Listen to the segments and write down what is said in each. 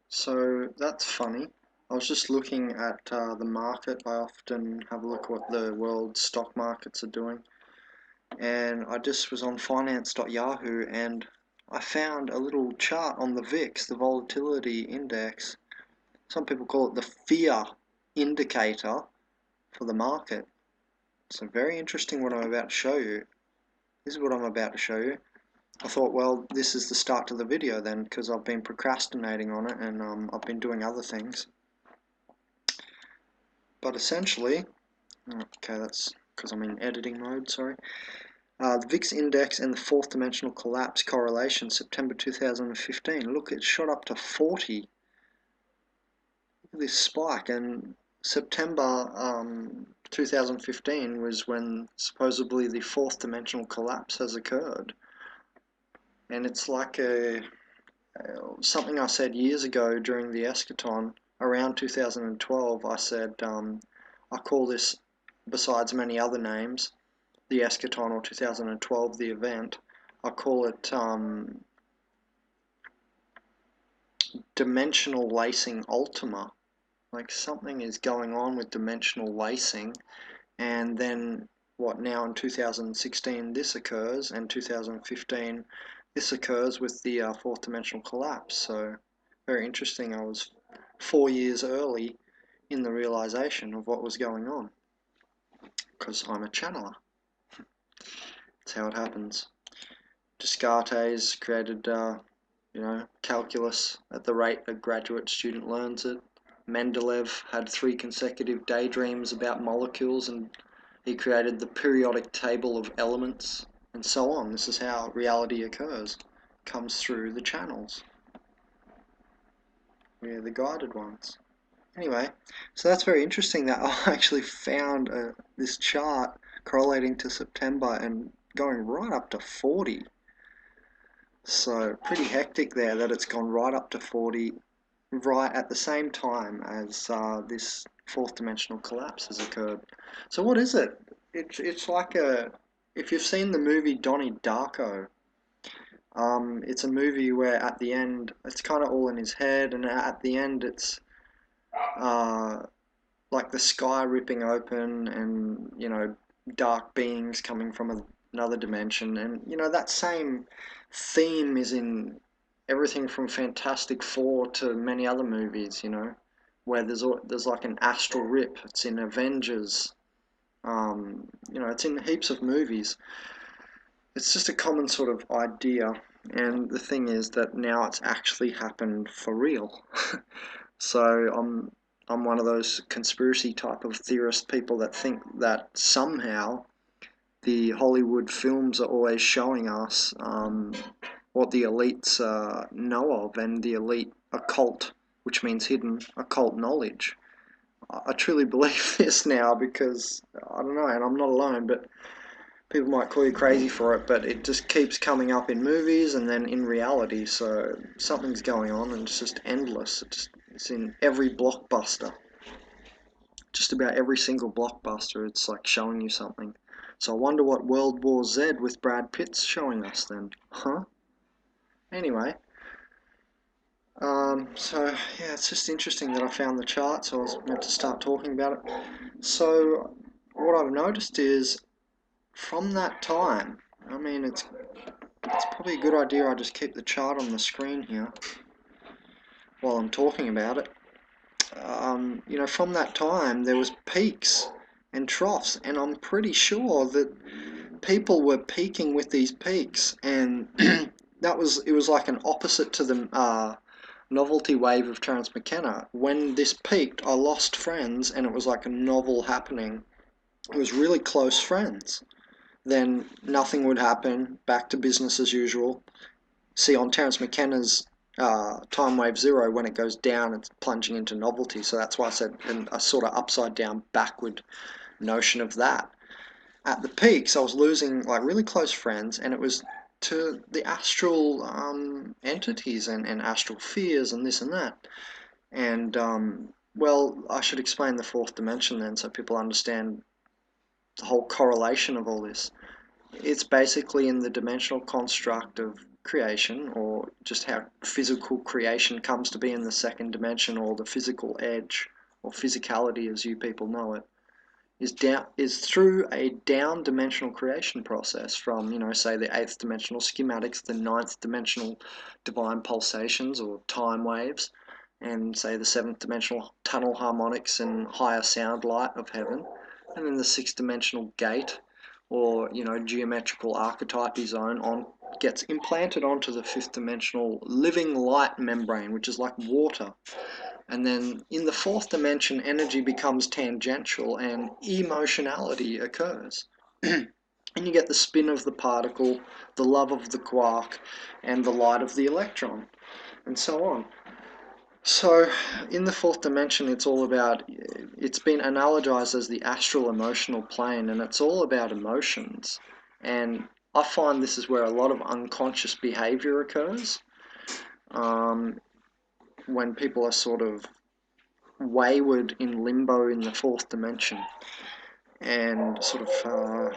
So that's funny. I was just looking at the market. I often have a look at what the world stock markets are doing. And I just was on finance.yahoo and I found a little chart on the VIX, the volatility index. Some people call it the fear indicator for the market. So very interesting what I'm about to show you. This is what I'm about to show you. I thought, well, this is the start to the video then, because I've been procrastinating on it and I've been doing other things. But essentially, okay, that's because I'm in editing mode, sorry. The VIX index and the fourth dimensional collapse correlation, September 2015. Look, it shot up to 40. Look at this spike, and September 2015 was when supposedly the fourth dimensional collapse has occurred. And it's like something I said years ago during the eschaton, around 2012. I said, I call this, besides many other names, the eschaton, or 2012, the event, I call it dimensional lacing ultima. Like something is going on with dimensional lacing, and then what, now in 2016 this occurs, and 2015 this occurs with the fourth dimensional collapse. So very interesting. I was 4 years early in the realization of what was going on, because I'm a channeler. That's how it happens. Descartes created calculus at the rate a graduate student learns it. Mendeleev had 3 consecutive daydreams about molecules, and he created the periodic table of elements, and so on. This is how reality occurs. It comes through the channels. We're the guided ones. Anyway, so that's very interesting that I actually found this chart correlating to September and going right up to 40. So pretty hectic there that it's gone right up to 40 right at the same time as this fourth dimensional collapse has occurred. So what is it? It's like if you've seen the movie Donnie Darko, it's a movie where at the end it's kind of all in his head, and at the end it's like the sky ripping open, and dark beings coming from another dimension, and that same theme is in everything from Fantastic Four to many other movies, where there's like an astral rip. It's in Avengers, it's in heaps of movies. It's just a common sort of idea, and the thing is that now it's actually happened for real. So I'm one of those conspiracy type of theorist people that think that somehow the Hollywood films are always showing us what the elites know of, and the elite occult, which means hidden occult knowledge. I truly believe this now, because I don't know, and I'm not alone, but people might call you crazy for it, but it just keeps coming up in movies and then in reality. So something's going on, and it's just endless. It's in every blockbuster. Just about every single blockbuster, it's like showing you something. So I wonder what World War Z with Brad Pitt's showing us then. Huh? Anyway. So yeah, it's just interesting that I found the chart, so I was meant to start talking about it. So what I've noticed is, from that time, I mean, it's probably a good idea I just keep the chart on the screen here while I'm talking about it. From that time there was peaks and troughs, and I'm pretty sure that people were peaking with these peaks, and it was like an opposite to the novelty wave of Terence McKenna. When this peaked, I lost friends, and it was like a novel happening. It was really close friends. Then nothing would happen, back to business as usual. See, on Terence McKenna's time wave 0, when it goes down, it's plunging into novelty. So that's why I said a sort of upside down backward notion of that. At the peaks, I was losing like really close friends, and it was to the astral entities and astral fears and this and that. And well, I should explain the fourth dimension then, so people understand the whole correlation of all this. It's basically in the dimensional construct of creation, or just how physical creation comes to be in the second dimension, or the physical edge, or physicality as you people know it, is through a down dimensional creation process from, say the eighth dimensional schematics, the ninth dimensional divine pulsations or time waves, and say the seventh dimensional tunnel harmonics and higher sound light of heaven, and then the sixth dimensional gate, or geometrical archetype zone gets implanted onto the fifth dimensional living light membrane, which is like water. And then in the fourth dimension, energy becomes tangential and emotionality occurs. And you get the spin of the particle, the love of the quark, and the light of the electron, and so on. So in the fourth dimension, it's been analogized as the astral emotional plane, and it's all about emotions. And I find this is where a lot of unconscious behavior occurs, when people are sort of wayward in limbo in the fourth dimension, and sort of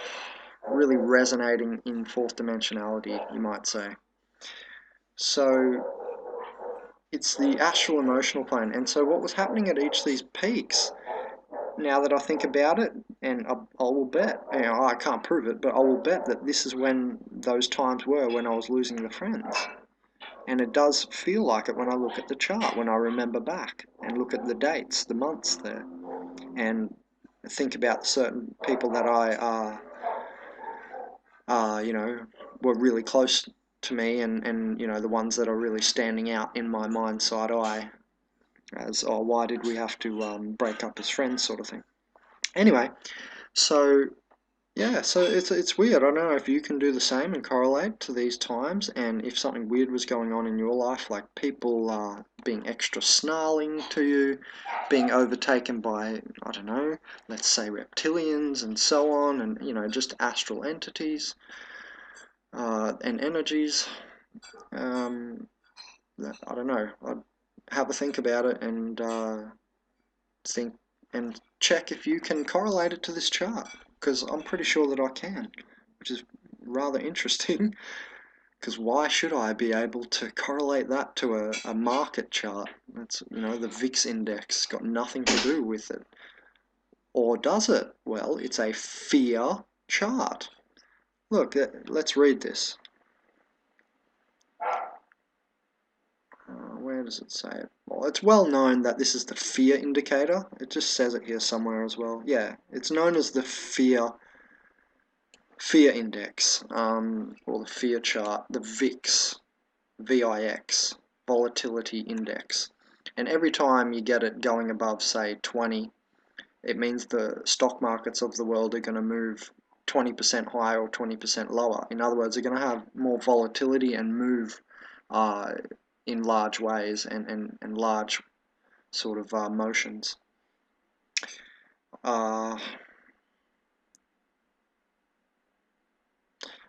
really resonating in fourth dimensionality, you might say. So it's the astral emotional plane. And so what was happening at each of these peaks, now that I think about it, and I will bet, I can't prove it, but I will bet that this is when those times were when I was losing the friends. And it does feel like it when I look at the chart, when I remember back and look at the dates, the months there, and think about certain people that were really close to me, and the ones that are really standing out in my mind's side eye as, oh, why did we have to break up as friends, sort of thing. Anyway, so yeah, so it's weird. I don't know if you can do the same and correlate to these times, and if something weird was going on in your life, like people being extra snarling to you, being overtaken by, I don't know, let's say reptilians and so on, and just astral entities and energies. I don't know. I'd have a think about it and think and check if you can correlate it to this chart, because I'm pretty sure that I can, which is rather interesting, because why should I be able to correlate that to a market chart? That's, the VIX index, got nothing to do with it. Or does it? Well, it's a fear chart. Look, let's read this. Where does it say it? Well, it's well known that this is the fear indicator. It just says it here somewhere as well. Yeah, it's known as the fear index, or the fear chart, the VIX, VIX, volatility index. And every time you get it going above, say, 20, it means the stock markets of the world are going to move 20% higher or 20% lower. In other words, they're going to have more volatility and move in large ways and large sort of motions.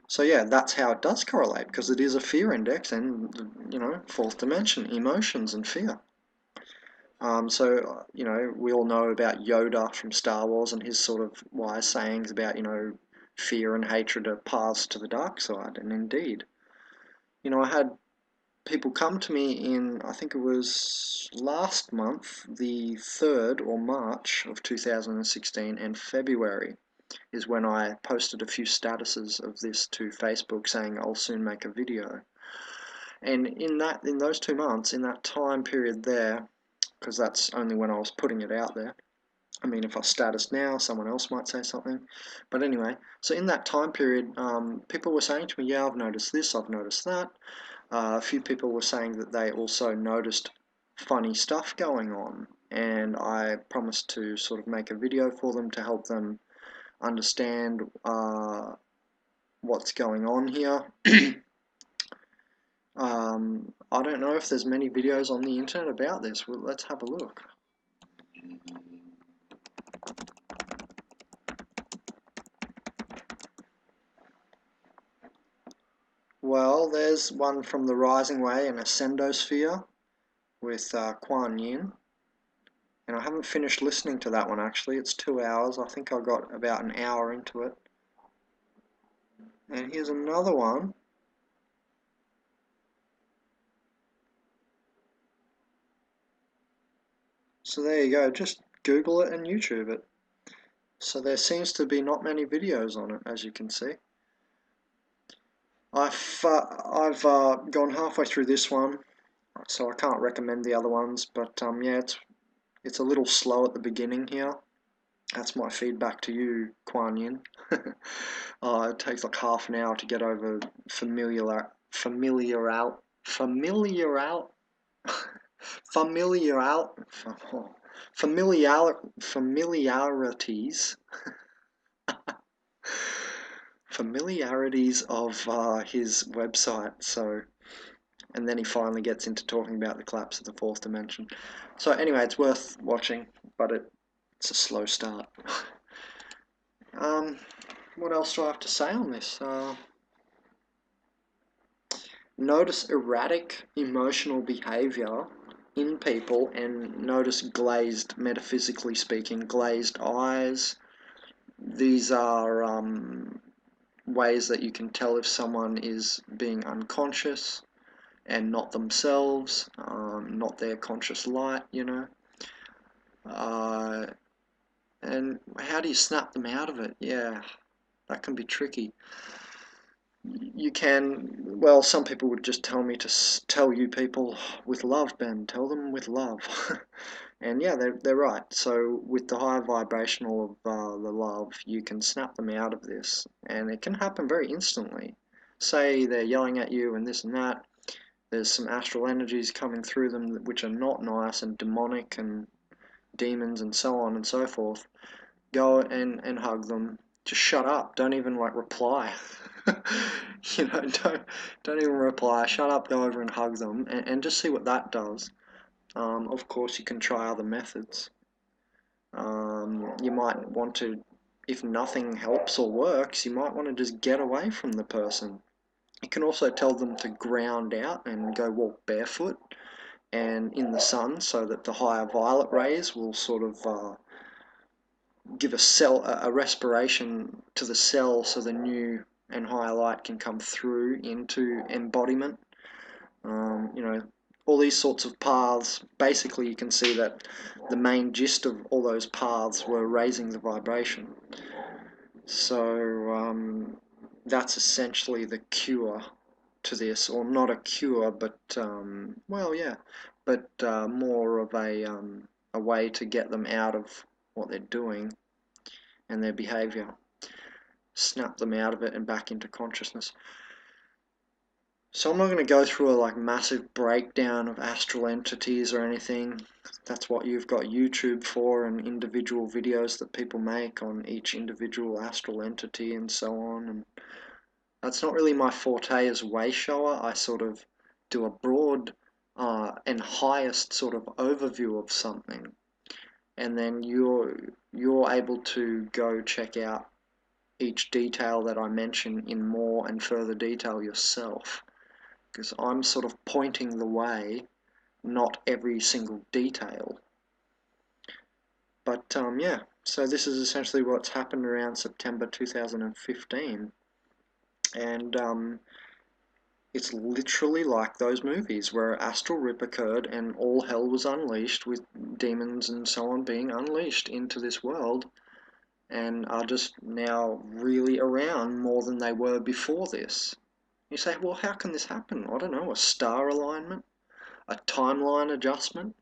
So yeah, that's how it does correlate, because it is a fear index, and fourth dimension, emotions and fear. So we all know about Yoda from Star Wars and his sort of wise sayings about fear and hatred are paths to the dark side. And indeed, I had people come to me in, I think it was last month, the 3rd or March of 2016, and February is when I posted a few statuses of this to Facebook saying I'll soon make a video. And in those 2 months, in that time period there, because that's only when I was putting it out there. I mean, if I status now, someone else might say something. But anyway, so in that time period, people were saying to me, yeah, I've noticed this, I've noticed that. A few people were saying that they also noticed funny stuff going on. And I promised to sort of make a video for them to help them understand what's going on here. I don't know if there's many videos on the internet about this. Well, let's have a look. Well, there's one from the Rising Way and Ascendosphere, with Kuan Yin. And I haven't finished listening to that one actually. It's 2 hours. I think I got about an hour into it. And here's another one. So there you go. Just Google it and YouTube it. So there seems to be not many videos on it, as you can see. I've gone halfway through this one, so I can't recommend the other ones. But yeah, it's a little slow at the beginning here. That's my feedback to you, Kuan Yin. It takes like half an hour to get over familiar familiarities familiarities of his website. So, and then he finally gets into talking about the collapse of the fourth dimension. So anyway, it's worth watching, but it's a slow start. What else do I have to say on this? Notice erratic emotional behavior in people, and notice glazed, metaphysically speaking, glazed eyes. These are ways that you can tell if someone is being unconscious and not themselves, not their conscious light, you know. And how do you snap them out of it? Yeah, that can be tricky. You can, well, some people would just tell me to tell you people with love, Ben, tell them with love. And yeah, they're right. So with the higher vibrational of the love, you can snap them out of this, and it can happen very instantly. Say they're yelling at you and this and that, there's some astral energies coming through them which are not nice and demonic and demons and so on and so forth. Go and hug them. Just shut up. Don't even like reply. You know, don't even reply. Shut up. Go over and hug them, and just see what that does. Of course, you can try other methods. You might want to, if nothing helps or works, you might want to just get away from the person. You can also tell them to ground out and go walk barefoot and in the sun, so that the higher violet rays will sort of give a respiration to the cell, so the new and higher light can come through into embodiment. You know, all these sorts of paths, basically you can see that the main gist of all those paths were raising the vibration. So that's essentially the cure to this, or not a cure, but well, yeah, but more of a way to get them out of what they're doing and their behavior, snap them out of it and back into consciousness. So I'm not going to go through a massive breakdown of astral entities or anything. That's what you've got YouTube for, and individual videos that people make on each individual astral entity and so on. And that's not really my forte as way shower. I sort of do a broad and highest sort of overview of something, and then you're able to go check out each detail that I mention in more and further detail yourself, because I'm sort of pointing the way, not every single detail. But yeah, so this is essentially what's happened around September 2015, and it's literally like those movies where astral rip occurred and all hell was unleashed, with demons and so on being unleashed into this world, and are just now really around more than they were before this. You say, well, how can this happen? I don't know, a star alignment, a timeline adjustment.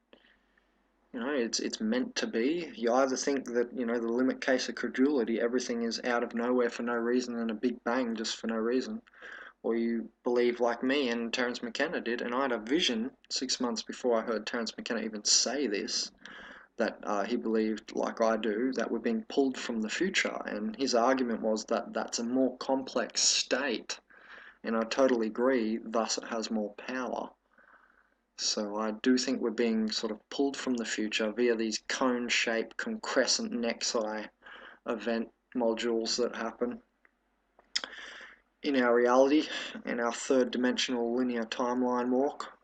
You know, it's meant to be. You either think that, you know, the limit case of credulity, everything is out of nowhere for no reason and a big bang just for no reason, or you believe like me and Terence McKenna did. And I had a vision 6 months before I heard Terence McKenna even say this, that he believed, like I do, that we're being pulled from the future, and his argument was that that's a more complex state, and I totally agree, thus it has more power. So I do think we're being sort of pulled from the future via these cone-shaped concrescent nexi event modules that happen in our reality, in our third dimensional linear timeline walk.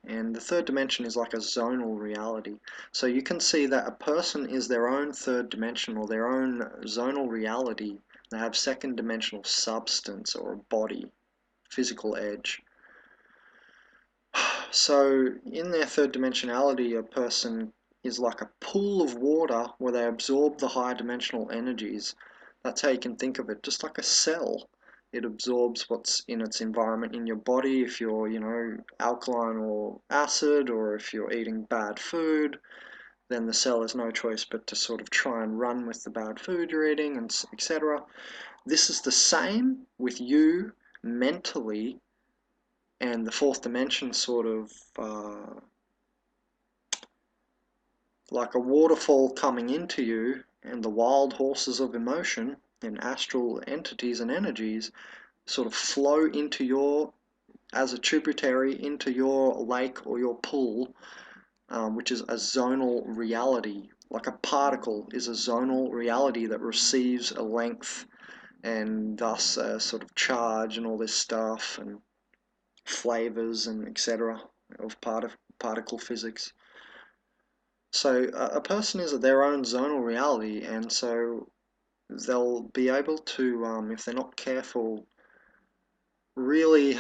And the third dimension is like a zonal reality. So you can see that a person is their own third dimension or their own zonal reality. They have second dimensional substance or a body, physical edge. So in their third dimensionality, a person is like a pool of water where they absorb the higher dimensional energies. That's how you can think of it, just like a cell. It absorbs what's in its environment in your body. If you're, alkaline or acid, or if you're eating bad food, then the cell has no choice but to sort of try and run with the bad food you're eating, and etc. This is the same with you mentally, and the fourth dimension sort of like a waterfall coming into you, and the wild horses of emotion and astral entities and energies sort of flow into your, as a tributary into your lake or your pool, which is a zonal reality. Like a particle is a zonal reality that receives a length and thus a sort of charge and all this stuff and flavors and etc. of particle physics. So a person is their own zonal reality, and so they'll be able to, if they're not careful, really,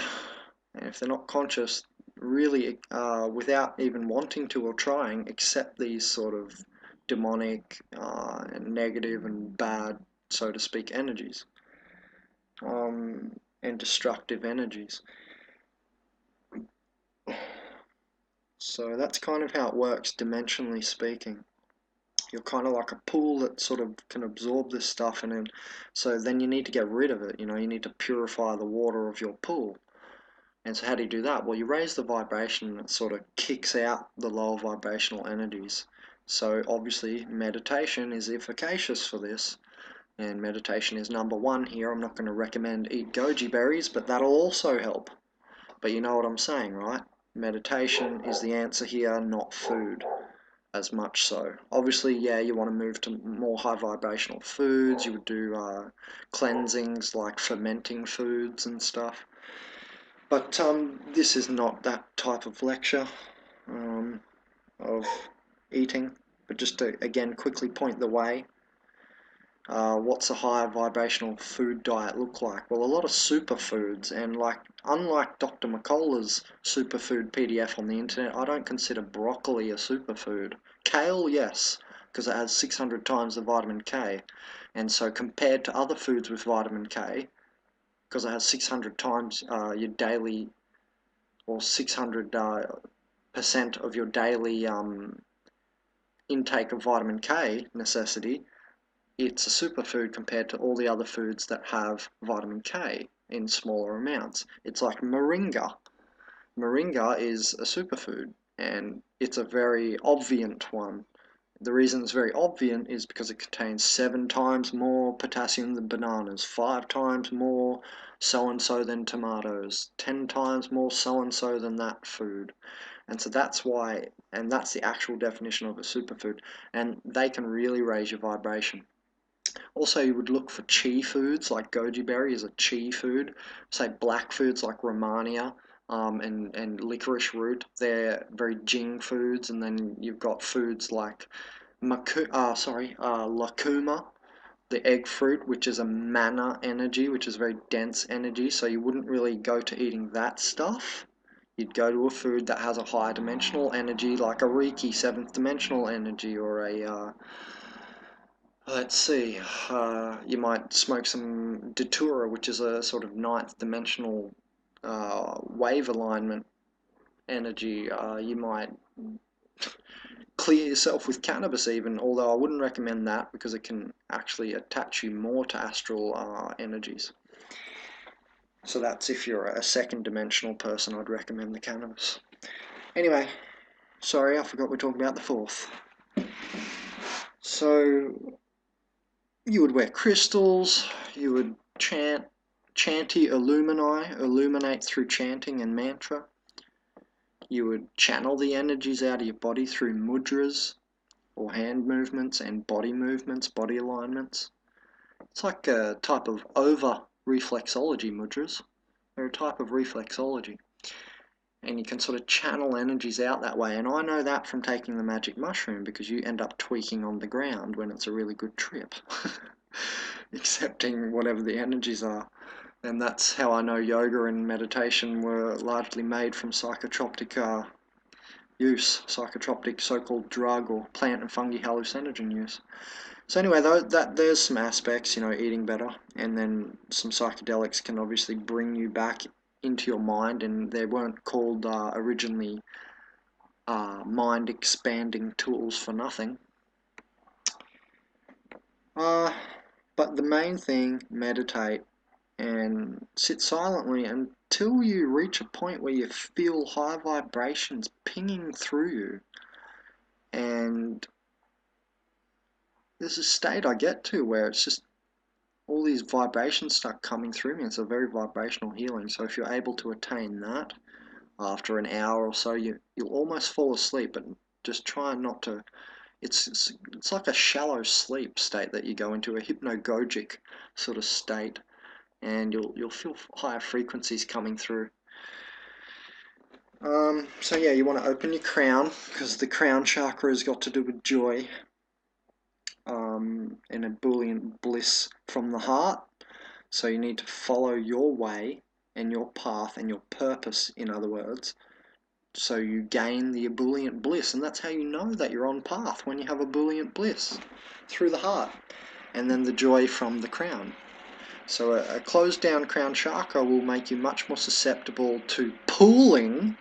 and if they're not conscious, really, without even wanting to or trying, accept these sort of demonic and negative and bad, so to speak, energies, and destructive energies. So that's kind of how it works, dimensionally speaking. You're kind of like a pool that sort of can absorb this stuff, and then you need to get rid of it. You need to purify the water of your pool. And so how do you do that? Well, you raise the vibration, and it sort of kicks out the lower vibrational energies. So obviously meditation is efficacious for this, and meditation is number one here. I'm not going to recommend eat goji berries, but that'll also help. But you know what I'm saying, right? Meditation is the answer here, not food as much so. Obviously, yeah, you want to move to more high vibrational foods. You would do cleansings like fermenting foods and stuff. But this is not that type of lecture of eating. But just to, again, quickly point the way. What's a higher vibrational food diet look like? Well, a lot of superfoods, and unlike Dr. McCullough's superfood PDF on the internet, I don't consider broccoli a superfood. Kale, yes, because it has 600 times the vitamin K, and so compared to other foods with vitamin K, because it has 600 times your daily, or 600% of your daily intake of vitamin K necessity, it's a superfood compared to all the other foods that have vitamin K in smaller amounts. It's like moringa. Moringa is a superfood, and it's a very obviant one. The reason it's very obviant is because it contains 7 times more potassium than bananas, 5 times more so-and-so than tomatoes, 10 times more so-and-so than that food. And so that's why, and that's the actual definition of a superfood, and they can really raise your vibration. Also, you would look for chi foods, like goji berry is a chi food. Say black foods like Romania and licorice root, they're very Jing foods. And then you've got foods like lacuma, the egg fruit, which is a mana energy, which is very dense energy. So you wouldn't really go to eating that stuff. You'd go to a food that has a higher dimensional energy, like a Reiki, 7th dimensional energy, or a let's see, you might smoke some datura, which is a sort of 9th dimensional wave alignment energy. You might clear yourself with cannabis even, although I wouldn't recommend that because it can actually attach you more to astral energies. So that's if you're a 2nd dimensional person, I'd recommend the cannabis. Anyway, sorry, I forgot we're talking about the 4th. So you would wear crystals, you would chanty illuminate through chanting and mantra. You would channel the energies out of your body through mudras, or hand movements and body movements, body alignments. It's like a type of over reflexology mudras. They're a type of reflexology. and you can sort of channel energies out that way. And I know that from taking the magic mushroom, because you end up tweaking on the ground when it's a really good trip, accepting whatever the energies are. And that's how I know yoga and meditation were largely made from psychotropic use, psychotropic so-called drug or plant and fungi hallucinogen use. So anyway, there's some aspects, eating better, and then some psychedelics can obviously bring you back into your mind, and they weren't called originally mind expanding tools for nothing. But the main thing, meditate and sit silently until you reach a point where you feel high vibrations pinging through you. And there's a state I get to where it's just all these vibrations start coming through me. It's a very vibrational healing. So if you're able to attain that after an hour or so, you'll almost fall asleep, but just try not to. It's like a shallow sleep state that you go into, a hypnagogic sort of state, and you'll feel higher frequencies coming through. So yeah, you want to open your crown, because the crown chakra has got to do with joy, and ebullient bliss from the heart. So you need to follow your way and your path and your purpose, in other words, so you gain the ebullient bliss. And that's how you know that you're on path, when you have ebullient bliss through the heart, and then the joy from the crown. So a closed down crown chakra will make you much more susceptible to pooling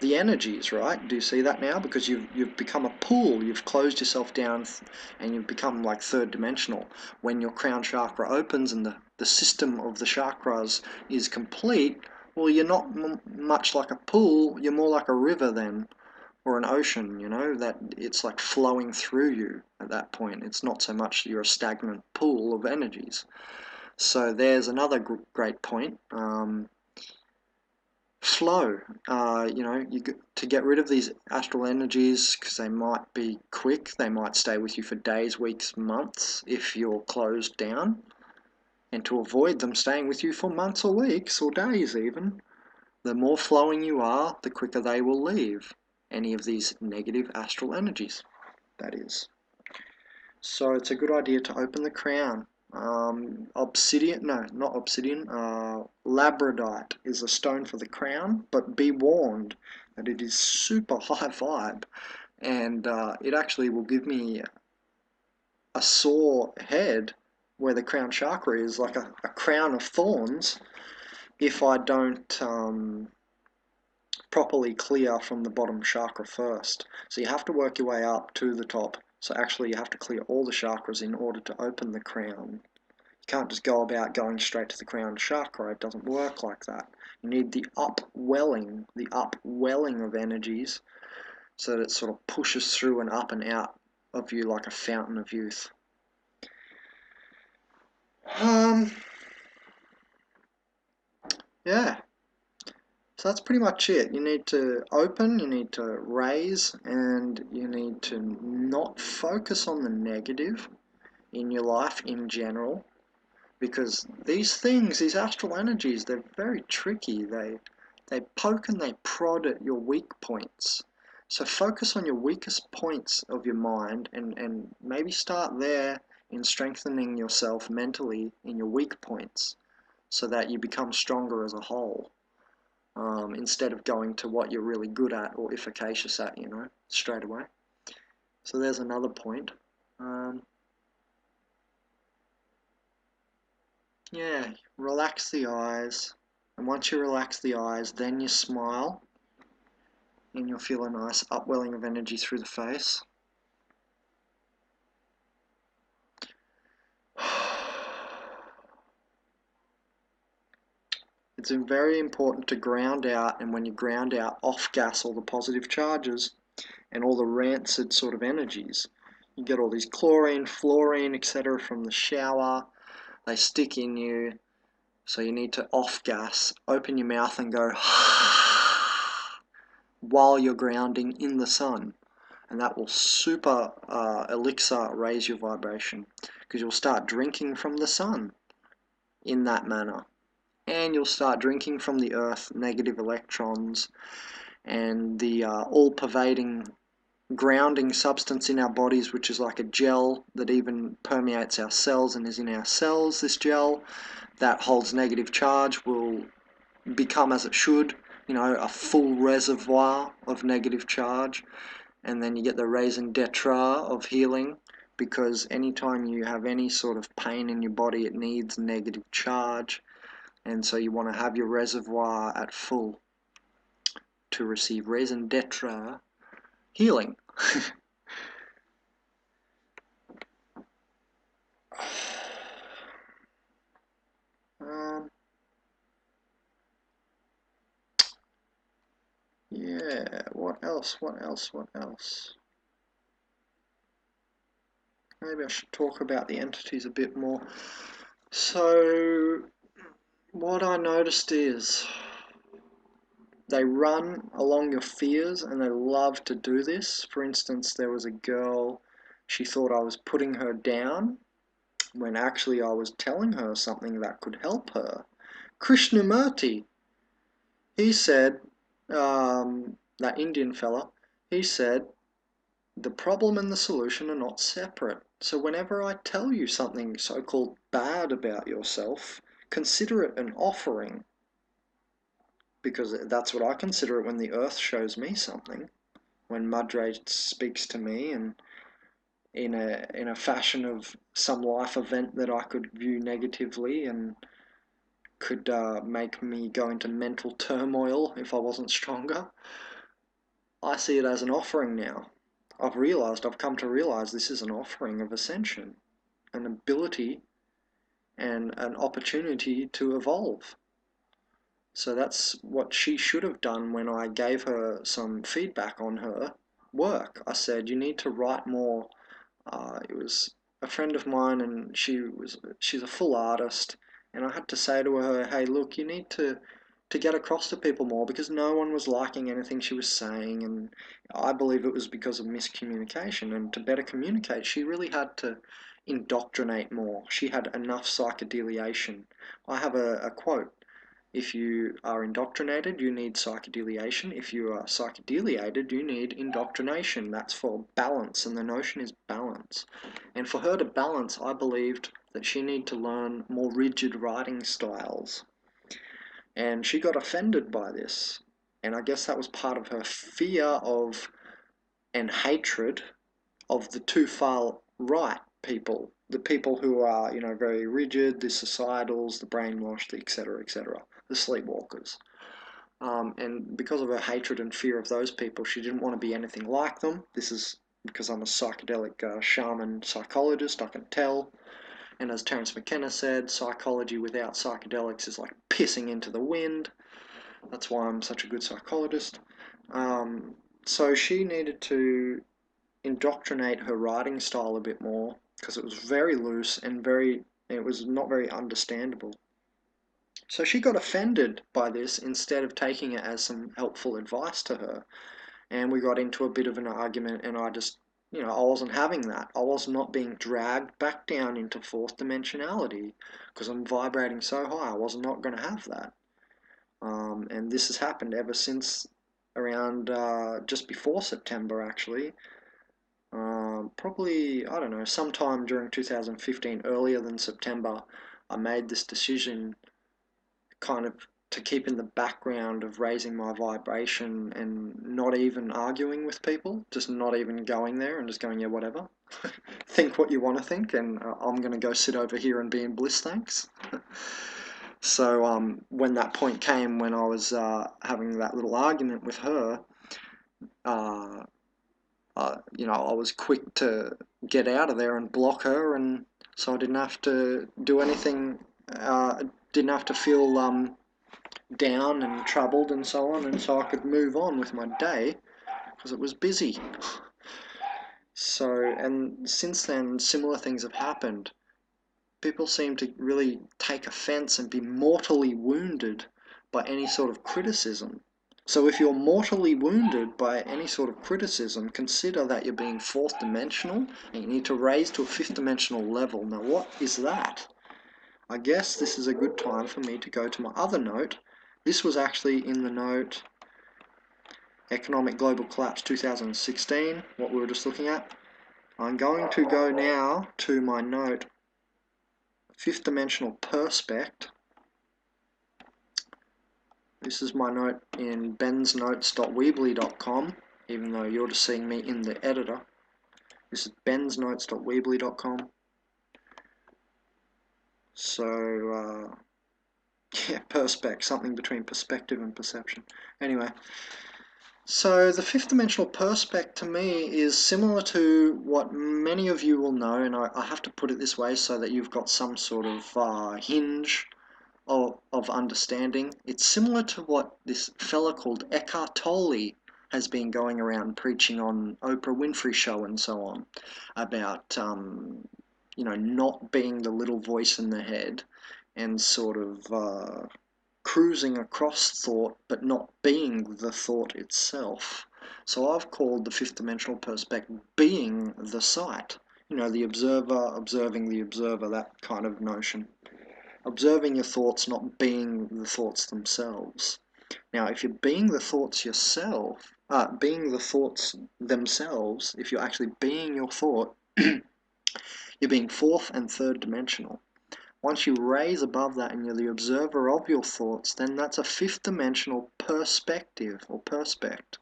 the energies, right? Do you see that now? Because you've become a pool. You've closed yourself down, and you've become like third dimensional. When your crown chakra opens and the system of the chakras is complete, well, you're not much like a pool. You're more like a river then, or an ocean, that it's like flowing through you at that point. It's not so much you're a stagnant pool of energies. So there's another great point. Flow. To get rid of these astral energies, because they might be quick, they might stay with you for days, weeks, months if you're closed down. And to avoid them staying with you for months or weeks or days even, the more flowing you are, the quicker they will leave. Any of these negative astral energies, that is. So it's a good idea to open the crown. Labradorite is a stone for the crown, but be warned that it is super high vibe, and it actually will give me a sore head where the crown chakra is, like a crown of thorns, if I don't properly clear from the bottom chakra first. So you have to work your way up to the top. So actually you have to clear all the chakras in order to open the crown. You can't just go about going straight to the crown chakra. It doesn't work like that. You need the upwelling of energies, so that it sort of pushes through and up and out of you like a fountain of youth. Yeah. So that's pretty much it. You need to open, you need to raise, and you need to not focus on the negative in your life in general, because these things, these astral energies, they're very tricky. They poke and they prod at your weak points. So focus on your weakest points of your mind, and maybe start there in strengthening yourself mentally in your weak points, so that you become stronger as a whole. Instead of going to what you're really good at or efficacious at, straight away. So there's another point. Yeah, relax the eyes. And once you relax the eyes, then you smile. And you'll feel a nice upwelling of energy through the face. It's very important to ground out, and when you ground out, off-gas all the positive charges and all the rancid sort of energies. You get all these chlorine, fluorine, etc. from the shower. They stick in you. So you need to off-gas, open your mouth and go while you're grounding in the sun. And that will super elixir raise your vibration, because you'll start drinking from the sun in that manner. And you'll start drinking from the earth negative electrons, and the all-pervading grounding substance in our bodies, which is like a gel that even permeates our cells and is in our cells. This gel that holds negative charge will become, as it should, a full reservoir of negative charge, and then you get the raison d'etre of healing, because anytime you have any sort of pain in your body, it needs negative charge, and so you want to have your reservoir at full to receive raison d'etre healing. Yeah, what else? Maybe I should talk about the entities a bit more. So, what I noticed is they run along your fears and they love to do this. For instance, there was a girl, she thought I was putting her down when actually I was telling her something that could help her. Krishnamurti, he said, that Indian fella, he said, the problem and the solution are not separate. So whenever I tell you something so-called bad about yourself, consider it an offering, because that's what I consider it when the earth shows me something. When Madre speaks to me and in a fashion of some life event that I could view negatively and could make me go into mental turmoil if I wasn't stronger, I see it as an offering now. I've come to realize this is an offering of ascension, an ability and an opportunity to evolve. So that's what she should have done when I gave her some feedback on her work. I said, you need to write more. It was a friend of mine, and she's a full artist, and I had to say to her, hey, look, you need to get across to people more, because no one was liking anything she was saying, and I believe it was because of miscommunication. And to better communicate, she really had to indoctrinate more. She had enough psychedelisation. I have a quote: if you are indoctrinated, you need psychedelisation. If you are psychedeliated, you need indoctrination. That's for balance, and the notion is balance. And for her to balance, I believed that she needed to learn more rigid writing styles. And she got offended by this. And I guess that was part of her fear of and hatred of the too far right people, the people who are, very rigid, the societals, the brainwashed, etc., the sleepwalkers. And because of her hatred and fear of those people, she didn't want to be anything like them. This is because I'm a psychedelic shaman psychologist, I can tell. And as Terence McKenna said, psychology without psychedelics is like pissing into the wind. That's why I'm such a good psychologist. So she needed to indoctrinate her writing style a bit more, because it was very loose and it was not very understandable. So she got offended by this instead of taking it as some helpful advice to her. And we got into a bit of an argument, and I just, I wasn't having that. I was not being dragged back down into fourth dimensionality because I'm vibrating so high. I was not going to have that. And this has happened ever since around just before September, actually. Probably, I don't know, sometime during 2015, earlier than September, I made this decision kind of to keep in the background of raising my vibration and not even arguing with people, just not even going there and just going, yeah, whatever. Think what you want to think, and I'm going to go sit over here and be in bliss, thanks. So when that point came, when I was having that little argument with her, uh, I was quick to get out of there and block her, and so I didn't have to do anything, didn't have to feel down and troubled and so on, and so I could move on with my day because it was busy. So, and since then, similar things have happened. People seem to really take offense and be mortally wounded by any sort of criticism. So if you're mortally wounded by any sort of criticism, consider that you're being fourth dimensional and you need to raise to a fifth dimensional level. Now, what is that? I guess this is a good time for me to go to my other note. This was actually in the note Economic Global Collapse 2016, what we were just looking at. I'm going to go now to my note, fifth dimensional perspect. This is my note in bensnotes.weebly.com, even though you're just seeing me in the editor. This is bensnotes.weebly.com. So, yeah, perspect, something between perspective and perception. Anyway, so the fifth dimensional perspect to me is similar to what many of you will know, and I have to put it this way so that you've got some sort of hinge of understanding. It's similar to what this fella called Eckhart Tolle has been going around preaching on Oprah Winfrey show and so on, about not being the little voice in the head and sort of cruising across thought but not being the thought itself. So I've called the fifth dimensional perspective being the sight. The observer observing the observer, that kind of notion. Observing your thoughts, not being the thoughts themselves. Now, if you're being the thoughts yourself, being the thoughts themselves, if you're actually being your thought, you're being fourth and third dimensional. Once you raise above that and you're the observer of your thoughts, then that's a fifth dimensional perspective or perspect.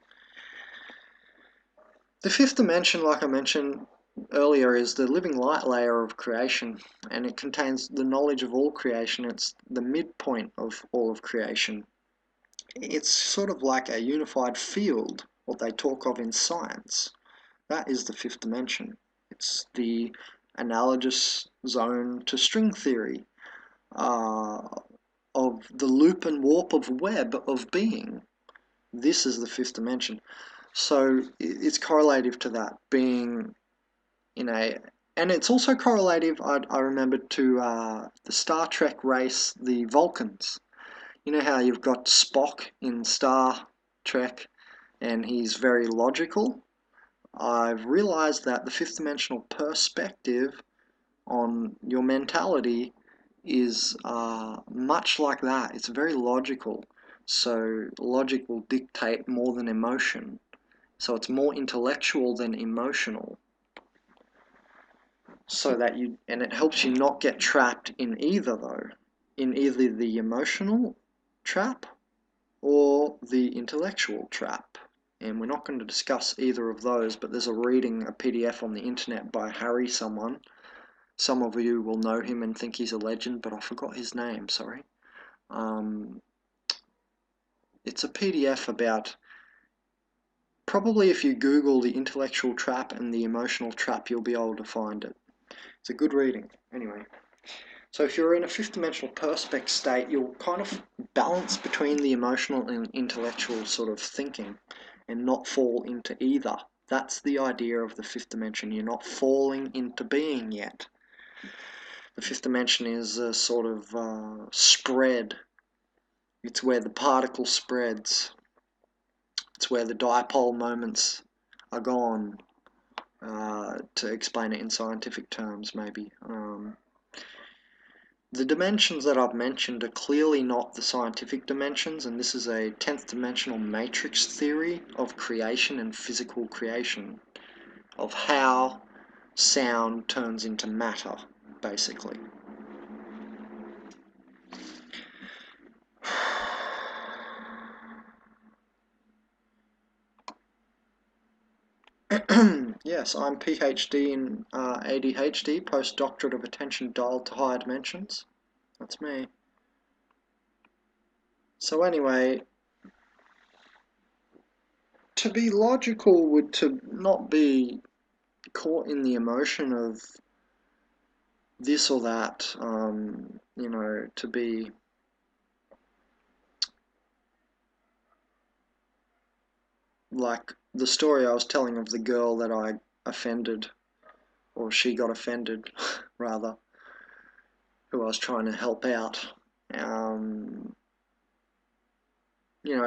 The fifth dimension, like I mentioned earlier, is the living light layer of creation, and it contains the knowledge of all creation. It's the midpoint of all of creation. It's sort of like a unified field, what they talk of in science. That is the fifth dimension. It's the analogous zone to string theory, of the loop and warp of web of being. This is the fifth dimension. So it's correlative to that, being in a, and it's also correlative, I remembered, to the Star Trek race, the Vulcans. You know how you've got Spock in Star Trek and he's very logical? I've realized that the fifth dimensional perspective on your mentality is much like that. It's very logical. So logic will dictate more than emotion. So it's more intellectual than emotional. So that and it helps you not get trapped in either though. In either the emotional trap or the intellectual trap. And we're not going to discuss either of those, but there's a PDF on the internet by Harry someone. Some of you will know him and think he's a legend, but I forgot his name, sorry. It's a PDF about, probably if you Google the intellectual trap and the emotional trap, you'll be able to find it. It's a good reading. Anyway, so if you're in a fifth dimensional perspect state, you'll kind of balance between the emotional and intellectual sort of thinking and not fall into either. That's the idea of the fifth dimension. You're not falling into being yet. The fifth dimension is a sort of spread. It's where the particle spreads. It's where the dipole moments are gone, to explain it in scientific terms, maybe. The dimensions that I've mentioned are clearly not the scientific dimensions, and this is a 10th dimensional matrix theory of creation and physical creation, of how sound turns into matter, basically. Yes, I'm PhD in ADHD, postdoctorate of attention dialed to higher dimensions. That's me. So anyway, to be logical would to not be caught in the emotion of this or that, to be like the story I was telling of the girl that I offended, or she got offended, rather, who I was trying to help out.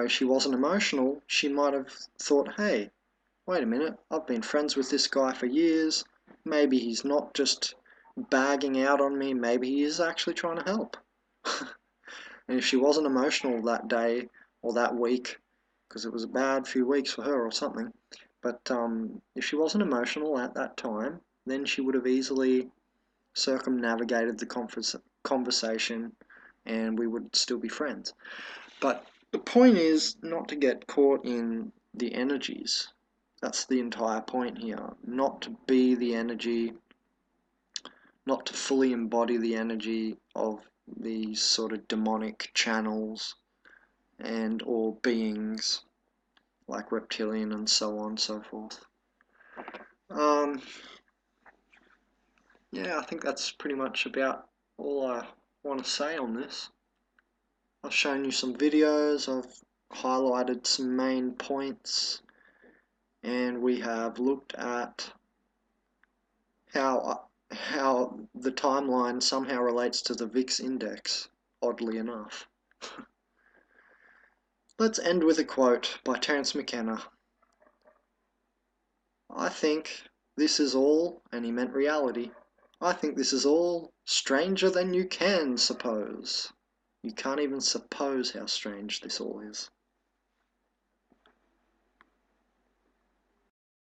She wasn't emotional. She might have thought, hey, wait a minute, I've been friends with this guy for years. Maybe he's not just bagging out on me. Maybe he is actually trying to help. And if she wasn't emotional that day or that week, because it was a bad few weeks for her or something. But if she wasn't emotional at that time, then she would have easily circumnavigated the conversation and we would still be friends. But the point is not to get caught in the energies. That's the entire point here. Not to be the energy, not to fully embody the energy of these sort of demonic channels and or beings like reptilian and so on and so forth. Yeah, I think that's pretty much about all I want to say on this. I've shown you some videos, I've highlighted some main points, and we have looked at how the timeline somehow relates to the VIX index, oddly enough. Let's end with a quote by Terence McKenna. I think this is all, and he meant reality, I think this is all stranger than you can suppose. You can't even suppose how strange this all is.